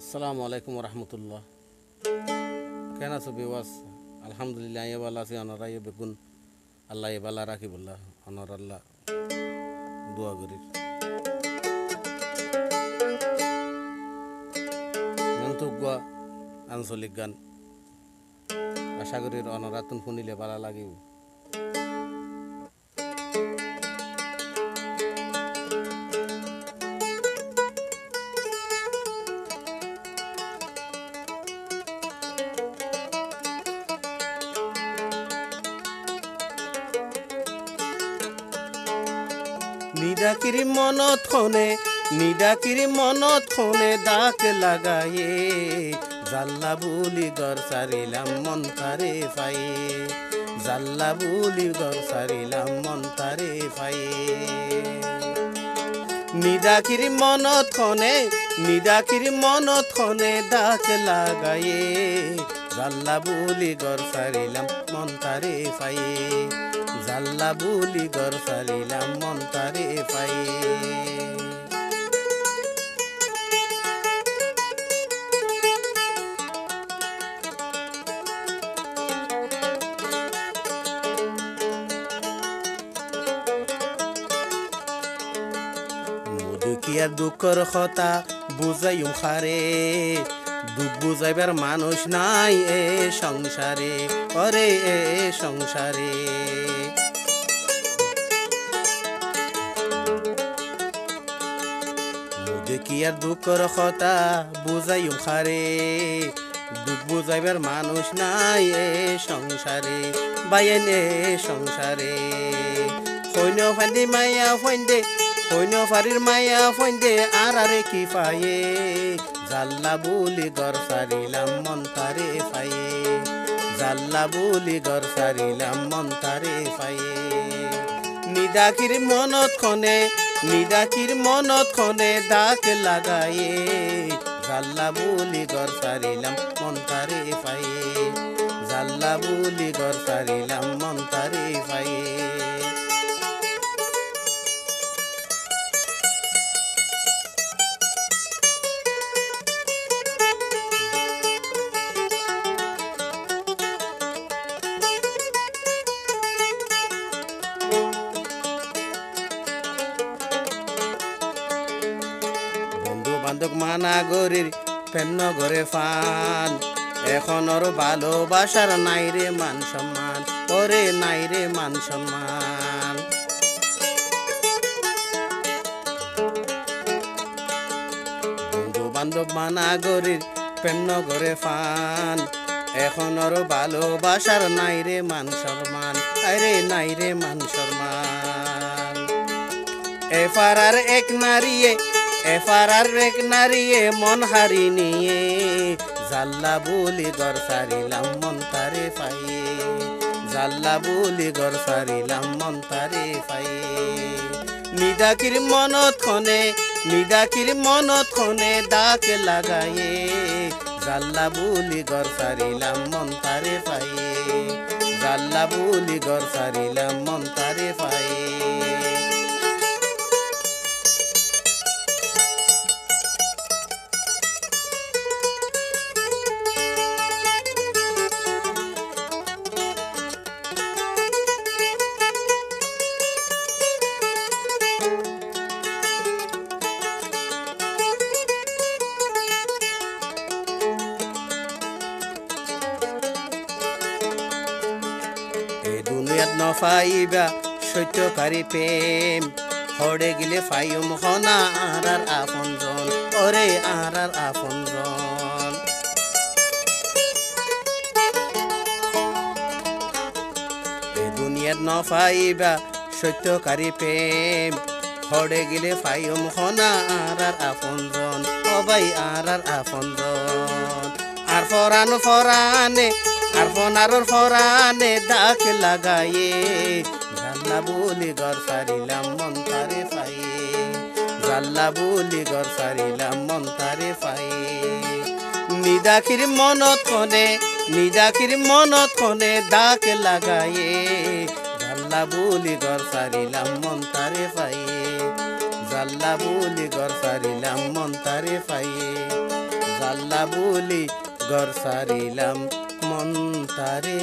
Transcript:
আসসালামু আলাইকুম রহমতুল্লাহ। কেন আছো বিওয়াস? আলহামদুলিল্লাহ আইয়া ভালো আছি। অনার আইয়া বেগুন আল্লাহ এ বালা রাখি বললা অনার আল্লাহ দোয়া করি। মন্তব্য আঞ্চলিক গান আশা করি অনরাতুন শুনিলে ভালো লাগিব। নিদাকির মনত খনে ডাক লাগায়ে জাল্লা বুলি গর সারিলাম মন তারে পায়ে, জাল্লা বুলি গর সারিলাম মন তারে পায়ে। নিদাকির মনত খনে ডাক লাগায়ে জাল্লা বুলি গর সারিলাম মন তারে পায়ে, জাল্লা বুলি গর সারিলাম মন তারে পায়ে। দুঃখিয়া দুঃখর কথা বুঝাইম খারে, দুঃখ বুঝাইবার মানুষ নাই এ সংসারে, ওরে এ সংসারে। দুঃখিয়া দুঃখর কথা বুঝাইম খারে, দুঃখ বুঝাইবার মানুষ নাই এ সংসারে, বাইন এ সংসারে। কইন ফান্দি মাইয়া ফাইন্দে, কইন ফারির মাইয়া ফাইন্দে আর আরে কি পায়ে, জাল্লা বুলি গর সারিলাম মন তারে পায়ে, জাল্লা বুলি গর সারিলাম মন তারে পায়ে। নিদাকির মনত খনে ডাক লাগায়ে জাল্লা বুলি গর সারিলাম মন তারে পায়ে, জাল্লা বুলি গর সারিলাম মন তারে পায়ে। বান্ধব মানা গরির প্রেম ঘরে ফান, এখন ওর ভালোবাসার নাই রে মান সম্মান, ওরে নাই রে মান সম্মান। বন্ধু বান্ধব মানা গরির প্রেম ঘরে ফান, এখন ওর ভালোবাসার নাই রে মান সম্মান, আরে নাই রে মান সম্মান। এফারার এক নারীয়ে মন হারি নিয়ে জাল্লা বুলি গর সারিলাম মন তারে পায়ে, জাল্লা বুলি গর সারিলাম মন তারে পায়ে। নিদাকির মনত খনে ডাক লাগায়ে জাল্লা বুলি গর সারিলাম মন তারে পায়ে, জাল্লা বুলি গর সারিলাম মন তারে পায়ে। দুনিয়াত নফাইবা সত্যকারী প্রেম, হরে গিলে ফাইম হনা আর আপনজন, ওরে আর আপনজন। দুনিয়াত নফাইবা সত্যকারী প্রেম, হরে গিলে ফাইম হনা আর আপনজন, ও ভাই আর আপনজন। আর ফরানোর ফরানে ডাক লাগায়ে জাল্লা বুলি গর সারিলাম মন তারে পায়ে, জাল্লা বুলি গর সারিলাম মন তারে পায়ে। নিদাকির মনত খনে ডাক লাগায়ে জাল্লা বুলি গর সারিলাম মন তারে পায়ে, জাল্লা বুলি গর সারিলাম মন তারে পায়ে। আল্লাহ বলি ঘর সারিলাম মন তারে